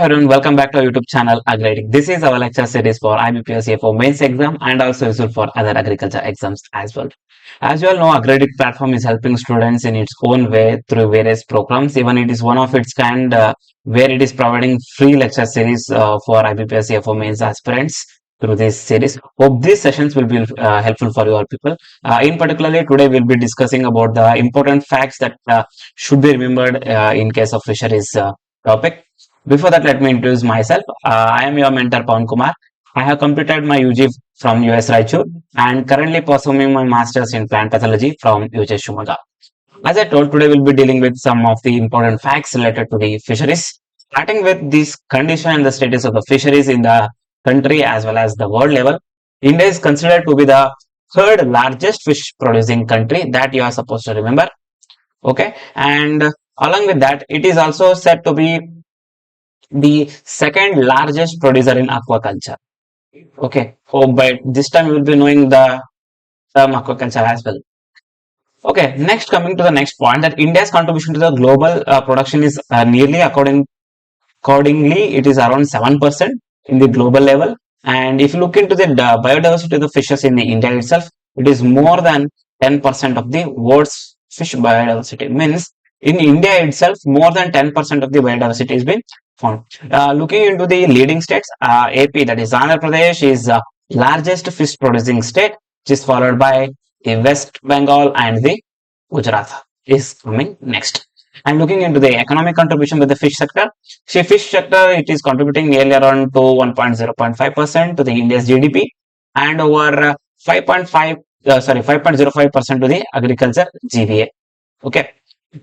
everyone, welcome back to our YouTube channel AgriAddict. This is our lecture series for IBPS AFO mains exam and also useful for other agriculture exams as well. As you all know, AgriAddict platform is helping students in its own way through various programs. Even it is one of its kind where it is providing free lecture series for IBPS AFO mains aspirants through this series. Hope these sessions will be helpful for you all people. In particularly today we'll be discussing about the important facts that should be remembered in case of fisheries topic. Before that, let me introduce myself. I am your mentor, Pavan Kumar. I have completed my UG from US Raichur and currently pursuing my master's in plant pathology from UJ Shumaga. As I told, today we'll be dealing with some of the important facts related to the fisheries, starting with this condition and the status of the fisheries in the country as well as the world level. India is considered to be the third largest fish producing country that you are supposed to remember. Okay, and along with that, it is also said to be the second largest producer in aquaculture. Okay, so by this time you will be knowing the term aquaculture as well. Okay, next coming to the next point, that India's contribution to the global production is nearly accordingly it is around 7% in the global level. And if you look into the biodiversity of the fishes in the India itself, it is more than 10% of the world's fish biodiversity. Means in India itself, more than 10% of the biodiversity is being found. Looking into the leading states, AP, that is Andhra Pradesh, is largest fish producing state, which is followed by the West Bengal and the Gujarat is coming next. And looking into the economic contribution with the fish sector, fish sector, it is contributing nearly around to 1.05% to the India's GDP and over 5.05% to the agriculture GVA. Okay.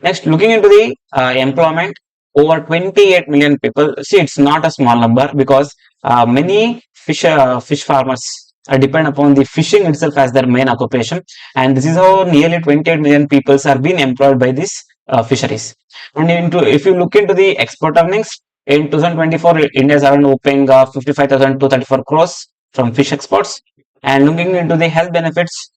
Next, looking into the employment, over 28 million people. See, it's not a small number because many fish farmers depend upon the fishing itself as their main occupation, and this is how nearly 28 million people are being employed by this fisheries. And if you look into the export earnings in 2024, India is around opening 55,234 crores from fish exports. And looking into the health benefits,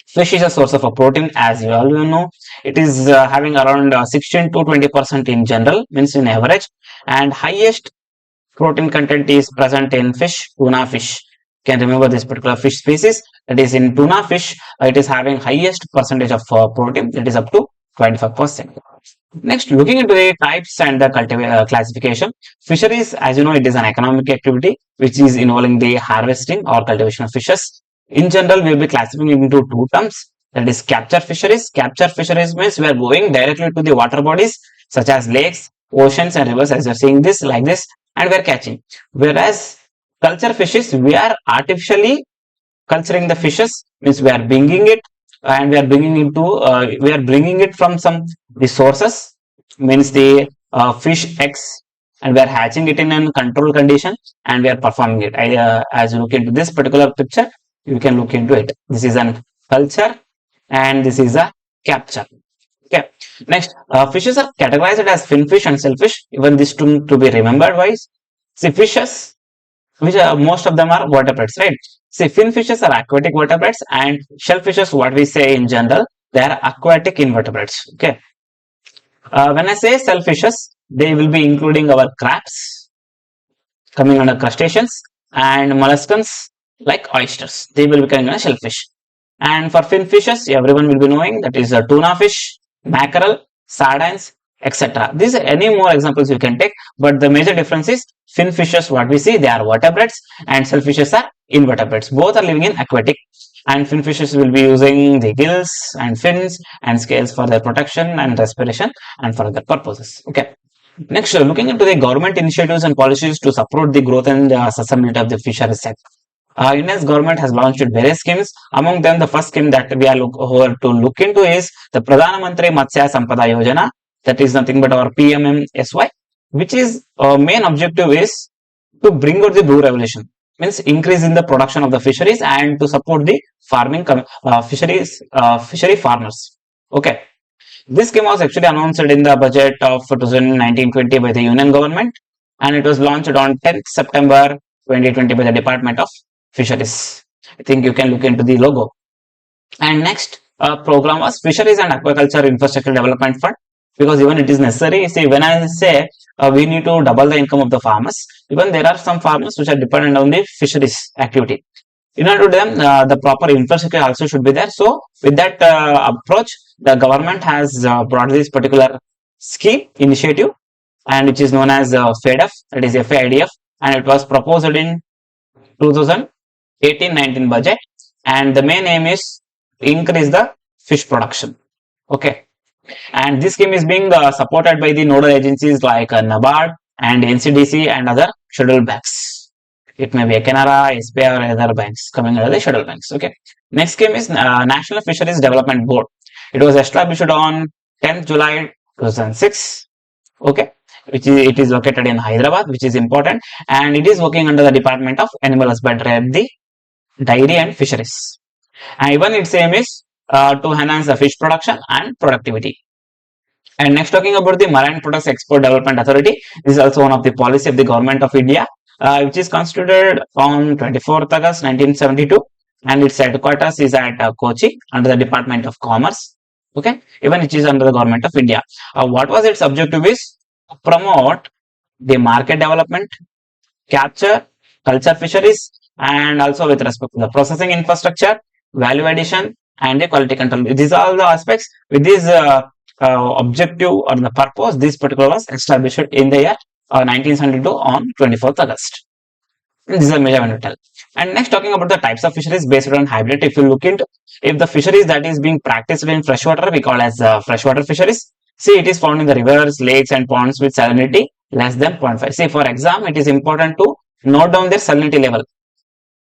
fish is a source of a protein, as you all know. It is having around 16 to 20% in general, means in average, and highest protein content is present in fish, tuna fish. You can remember this particular fish species, that is in tuna fish, it is having highest percentage of protein, that is up to 25%. Next, looking into the types and the classification, fisheries, as you know, it is an economic activity which is involving the harvesting or cultivation of fishes. In general, we will be classifying into two terms, that is capture fisheries. Capture fisheries means we are going directly to the water bodies such as lakes, oceans and rivers, as you are seeing this like this, and we are catching. Whereas culture fishes, we are artificially culturing the fishes, means we are bringing it and we are bringing it from some resources, means the fish eggs, and we are hatching it in a controlled condition and we are performing it. As you look into this particular picture, you can look into it. This is an culture and this is a capture. Okay. Next, fishes are categorized as finfish and shellfish. Even this to be remembered wise. See, fishes, which most of them are vertebrates, right? See, finfishes are aquatic vertebrates and shellfishes, what we say in general, they are aquatic invertebrates. Okay. When I say shellfishes, they will be including our crabs, coming under crustaceans, and molluscans like oysters. They will be coming under shellfish. And for finfishes, everyone will be knowing that is a tuna fish, mackerel, sardines, etc. These are any more examples you can take, but the major difference is finfishes, what we see, they are vertebrates and shellfishes are invertebrates. Both are living in aquatic, and finfishes will be using the gills and fins and scales for their protection and respiration and for other purposes. Okay. Next, looking into the government initiatives and policies to support the growth and sustainability of the fisheries sector. India's government has launched various schemes. Among them, the first scheme that we are to look into is the Pradhan Mantri Matsya Sampada Yojana. That is nothing but our PMMSY, which is main objective is to bring out the blue revolution, means increase in the production of the fisheries and to support the farming fishery farmers. Okay. This scheme was actually announced in the budget of 2019-20 by the Union government, and it was launched on 10th September 2020 by the Department of Fisheries. I think you can look into the logo. And next program was Fisheries and Aquaculture Infrastructure Development Fund, because even it is necessary. See, when I say we need to double the income of the farmers. Even there are some farmers which are dependent on the fisheries activity. In order to them, the proper infrastructure also should be there. So with that approach, the government has brought this particular scheme initiative, and which is known as FADF, that is FAIDF, and it was proposed in 2018-19 budget, and the main aim is to increase the fish production. Okay, and this scheme is being supported by the nodal agencies like NABARD and NCDC and other scheduled banks. It may be a Canara, SBI, or other banks coming under the scheduled banks. Okay. Next scheme is National Fisheries Development Board. It was established on 10th July 2006. Okay, it is located in Hyderabad, which is important, and it is working under the Department of Animal Husbandry and the Dairy and Fisheries. And even its aim is to enhance the fish production and productivity. And next, talking about the Marine Products Export Development Authority, this is also one of the policy of the government of India, which is constituted on 24th August 1972, and its headquarters is at Kochi under the Department of Commerce. Okay, even it is under the government of India. What was its objective is to promote the market development, capture, culture fisheries, and also with respect to the processing infrastructure, value addition, and the quality control. These are all the aspects. With this objective or the purpose, this particular was established in the year 1972 on 24th August. This is a major one to tell. And next, talking about the types of fisheries based on hybrid. If you look into, if the fisheries that is being practiced in freshwater, we call as freshwater fisheries. See, it is found in the rivers, lakes, and ponds with salinity less than 0.5. See, for exam, it is important to note down their salinity level.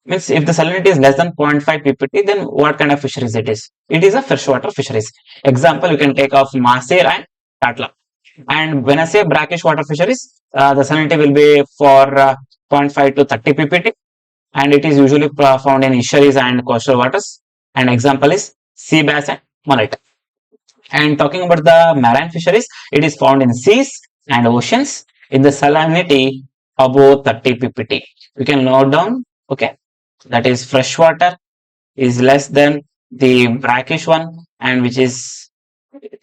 Means if the salinity is less than 0.5 ppt, then what kind of fisheries it is? It is a freshwater fisheries. Example, you can take of Masir and Tatla. And when I say brackish water fisheries, the salinity will be for 0.5 to 30 ppt, and it is usually found in estuaries and coastal waters. And example is sea bass and mullet. And talking about the marine fisheries, it is found in seas and oceans in the salinity above 30 ppt. You can note down, okay, that is freshwater is less than the brackish one, and which is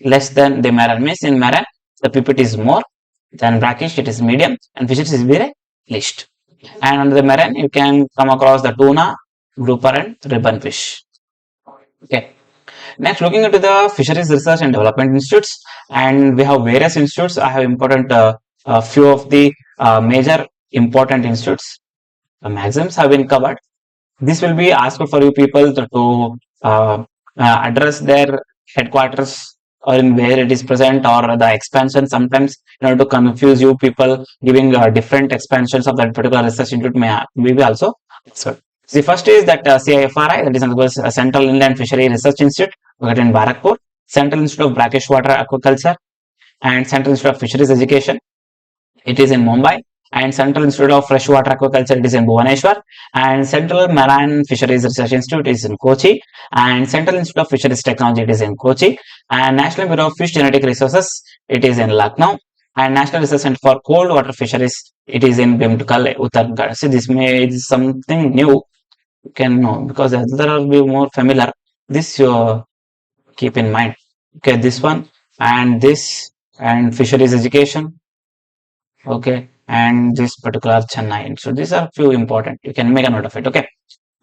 less than the marine. Means in marine, the ppt is more than brackish, it is medium, and fisheries is very least. And under the marine, you can come across the tuna, grouper, and ribbon fish. Okay. Next, looking into the Fisheries Research and Development Institutes, and we have various institutes. I have important few of the major important institutes. The maxims have been covered. This will be asked for you people to address their headquarters or in where it is present, or the expansion. Sometimes in order to confuse you people, giving different expansions of that particular research institute may be also. So the first is that CIFRI, that is Central Inland Fishery Research Institute, located in Barakpur, Central Institute of Brackish Water Aquaculture, and Central Institute of Fisheries Education, it is in Mumbai, and Central Institute of Freshwater Aquaculture, it is in Bhubaneswar, and Central Marine Fisheries Research Institute is in Kochi, and Central Institute of Fisheries Technology, it is in Kochi, and National Bureau of Fish Genetic Resources, it is in Lucknow, and National Research Center for Cold Water Fisheries, it is in Bhimtkal, Uttarakhand. See, this is something new. You can know, because there will be more familiar. This you keep in mind. Okay, this one and this, and fisheries education. Okay, and this particular Chennai. So these are few important. You can make a note of it. Okay.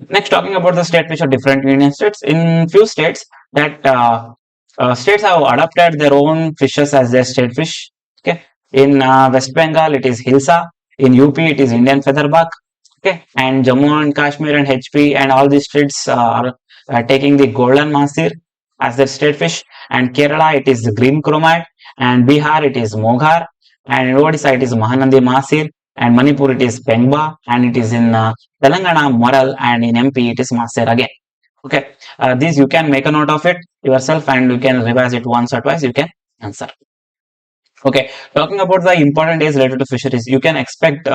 Next, talking about the state fish of different union states. In few states, that states have adopted their own fishes as their state fish. Okay. In West Bengal, it is Hilsa. In UP, it is Indian featherback. Okay, and Jammu and Kashmir and HP and all these states are taking the golden masir as their state fish, and Kerala, it is the green chromate, and Bihar, it is moghar, and in Odisha, it is Mahanandi masir, and Manipur, it is pengba, and it is in Telangana moral, and in MP, it is masir again. Okay, these you can make a note of it yourself, and you can revise it once or twice, you can answer. Okay, talking about the important days related to fisheries, you can expect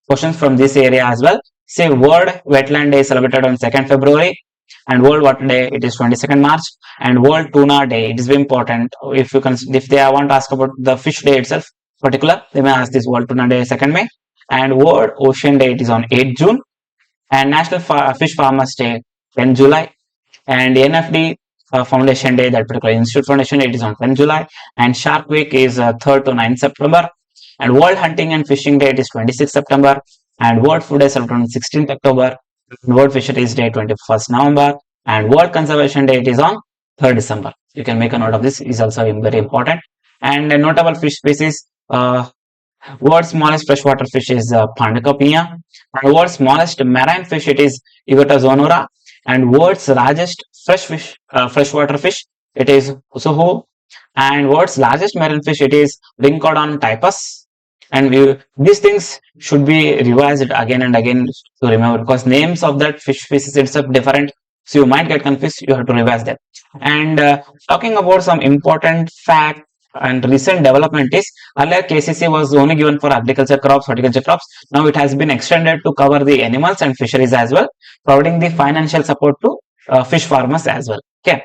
questions from this area as well. Say World Wetland Day is celebrated on 2nd February, and World Water Day, it is 22nd March, and World Tuna Day, it is very important. If they want to ask about the fish day itself, particular, they may ask this World Tuna Day 2nd May, and World Ocean Day, it is on 8th June, and National Fish Farmers Day 10th July, and NFD Foundation Day, that particular Institute Foundation Day, it is on 10th July, and Shark Week is 3rd to 9th September, And World Hunting and Fishing Day, it is 26th September. And World Food Day celebrated on 16th October. World Fisheries Day, 21st November. And World Conservation Day, it is on 3rd December. You can make a note of this, is also very important. And a notable fish species, world's smallest freshwater fish is Pandakapnia. And world's smallest marine fish, it is Ivota zonora. And world's largest freshwater fish, it is Usuhu. And world's largest marine fish, it is Ringcodon typus. And these things should be revised again and again to remember, because names of that fish species itself different, so you might get confused. You have to revise them. And talking about some important fact and recent development is, earlier KCC was only given for agriculture crops, horticulture crops. Now it has been extended to cover the animals and fisheries as well, providing the financial support to fish farmers as well. Okay.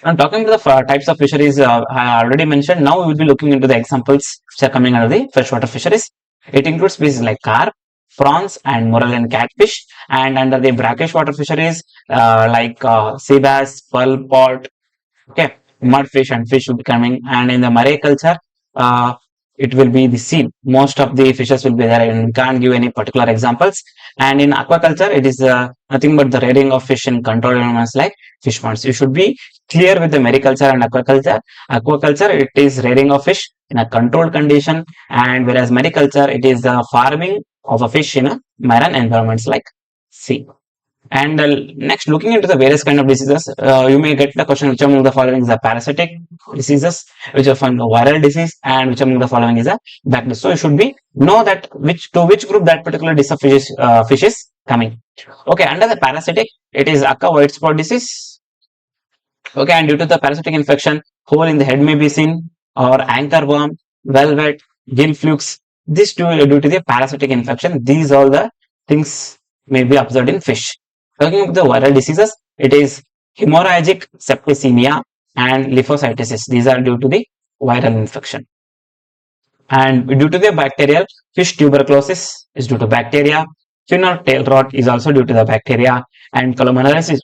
I'm talking about the types of fisheries I already mentioned. Now we will be looking into the examples which are coming under the freshwater fisheries. It includes species like carp, prawns, and morel and catfish. And under the brackish water fisheries like sea bass, pearl pot, okay, mudfish and fish will be coming. And in the mariculture, it will be the seal. Most of the fishes will be there, and we can't give any particular examples. And in aquaculture, it is nothing but the rearing of fish in controlled environments like fish ponds. You should be clear with the mariculture and aquaculture. Aquaculture, it is rearing of fish in a controlled condition, and whereas mariculture, it is the farming of a fish in a marine environments like sea. And next, looking into the various kind of diseases, you may get the question, which among the following is a parasitic diseases, which are from the viral disease, and which among the following is a bacterial. So you should be know that which group that particular disease of fish is coming. Okay, under the parasitic, it is Akka white spot disease. Okay, and due to the parasitic infection, hole in the head may be seen, or anchor worm, velvet, gill flukes. This due to the parasitic infection. These all the things may be observed in fish. Talking about the viral diseases, it is hemorrhagic septicemia and lymphocytosis. These are due to the viral infection. And due to the bacterial, fish tuberculosis is due to bacteria. Fin or tail rot is also due to the bacteria. And columnaris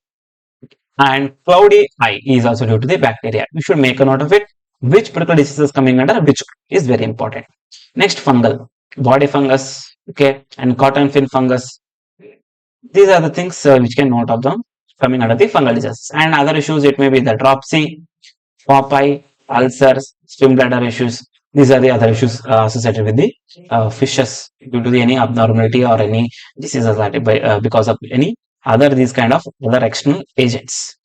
and cloudy eye is also due to the bacteria. We should make a note of it. Which particular disease is coming under which is very important. Next, fungal, body fungus, okay, and cotton fin fungus. These are the things which can note of them coming under the fungal diseases. And other issues, it may be the dropsy, popeye, ulcers, swim bladder issues. These are the other issues associated with the fishes due to the any abnormality or any diseases that because of any other these kind of other external agents.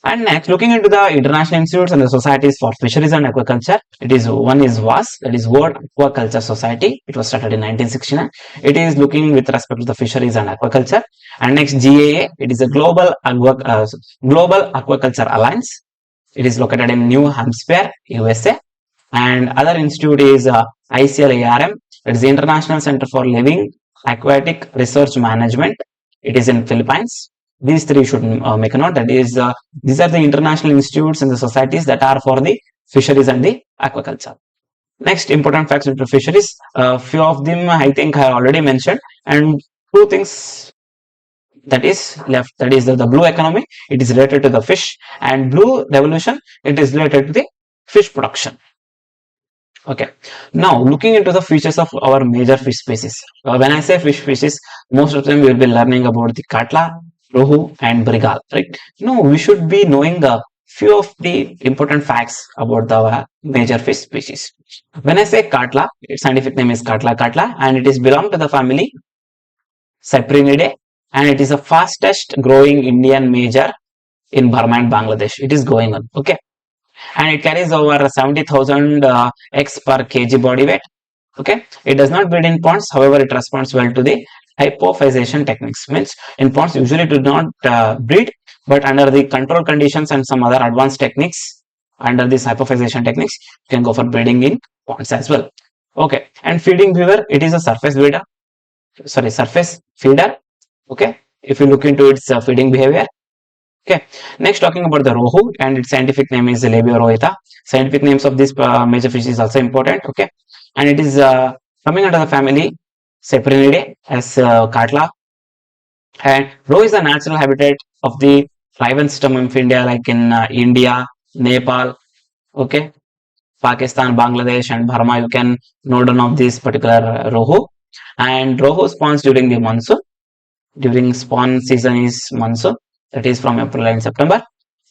And next, looking into the international institutes and the societies for fisheries and aquaculture, it is one is WAS, that is World Aquaculture Society. It was started in 1969. It is looking with respect to the fisheries and aquaculture. And next, GAA, it is a Global Aquaculture Alliance. It is located in New Hampshire, USA. And other institute is ICLARM. It is the International Center for Living Aquatic Research Management. It is in Philippines. These three should make a note. That is, these are the international institutes and the societies that are for the fisheries and the aquaculture. Next, important facts into fisheries. Few of them I think I already mentioned, and two things that is left. That is the blue economy. It is related to the fish, and blue revolution. It is related to the fish production. Okay, now looking into the features of our major fish species. When I say fish species, most of them we will be learning about the Katla, Rohu, and Brigal, right? No, we should be knowing a few of the important facts about the major fish species. When I say Katla, its scientific name is Katla Katla, and it is belong to the family Cyprinidae, and it is the fastest growing Indian major in Burma and Bangladesh. It is going on, okay? And it carries over 70,000 x per kg body weight. Okay, it does not breed in ponds. However, it responds well to the hypophysation techniques. Means in ponds usually do not breed, but under the control conditions and some other advanced techniques, under this hypophysation techniques, you can go for breeding in ponds as well. Okay, and feeding beaver, it is a surface feeder. Okay, if you look into its feeding behavior. Okay, next talking about the rohu, and its scientific name is Labia rohita. Scientific names of this major fish is also important. Okay, and it is coming under the family Cyprinidae as Katla. And rohu is the natural habitat of the raven system of India, like in India, Nepal. Okay, Pakistan, Bangladesh, and Burma, you can know down of this particular rohu. And rohu spawns during the monsoon. During spawn season is monsoon, that is from April and September.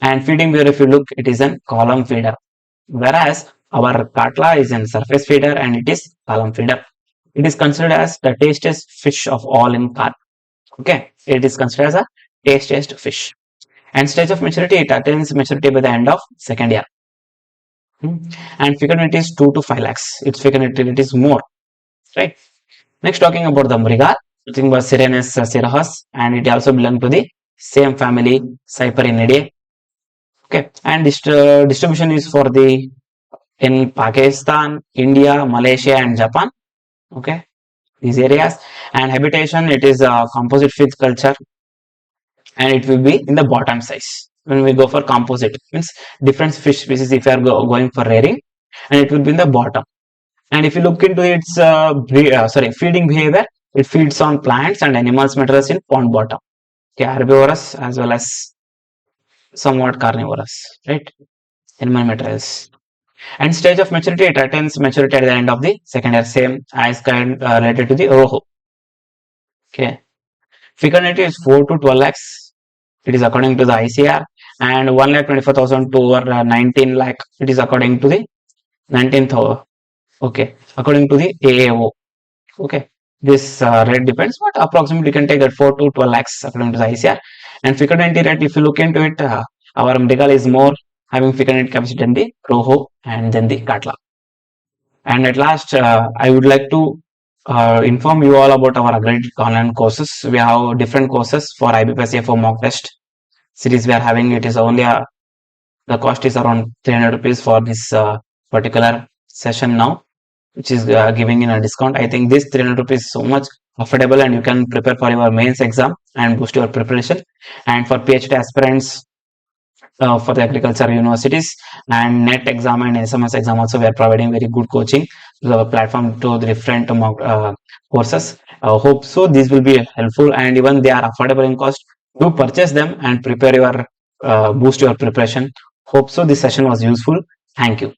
And feeding behavior, if you look, it is a column feeder. Whereas our katla is a surface feeder and it is column feeder. It is considered as the tastiest fish of all in carp. Okay, it is considered as a tastiest fish. And stage of maturity, it attains maturity by the end of second year. And fecundity is 2 to 5 lakhs. Its fecundity is more, right? Next, talking about the mrigal, nothing but Sirenus cirrus, and it also belongs to the same family, Cyperinidae. Okay, and this distribution is for the in Pakistan, India, Malaysia, and Japan. Okay, these areas. And habitation, it is a composite fish culture, and it will be in the bottom size. When we go for composite, means different fish species if you are going for rearing, and it will be in the bottom. And if you look into its feeding behavior, it feeds on plants and animals materials in pond bottom. Okay, herbivorous as well as somewhat carnivorous, right? Animal materials. And stage of maturity, it attains maturity at the end of the second year, same as related to the rohu. Okay. Fecundity is 4 to 12 lakhs. It is according to the ICR, and 1,24,000 to over 19 lakh. It is according to the 19th. Okay, according to the AAO. Okay, this rate depends, but approximately you can take that 4 to 12 lakhs according to the ICR. And fecundity rate, if you look into it, our mrigal is more having fecundity capacity than the rohu and then the katla. And at last, I would like to inform you all about our AgriAddict online courses. We have different courses for IBPS AFO mock test series we are having. It is only the cost is around 300 rupees for this particular session now, which is giving in a discount. I think this 300 rupees is so much affordable, and you can prepare for your mains exam and boost your preparation. And for PhD aspirants, for the agriculture universities and NET exam and SMS exam also, we are providing very good coaching to the platform to the different courses. Hope so this will be helpful, and even they are affordable in cost. Do purchase them and prepare your boost your preparation. Hope so this session was useful. Thank you.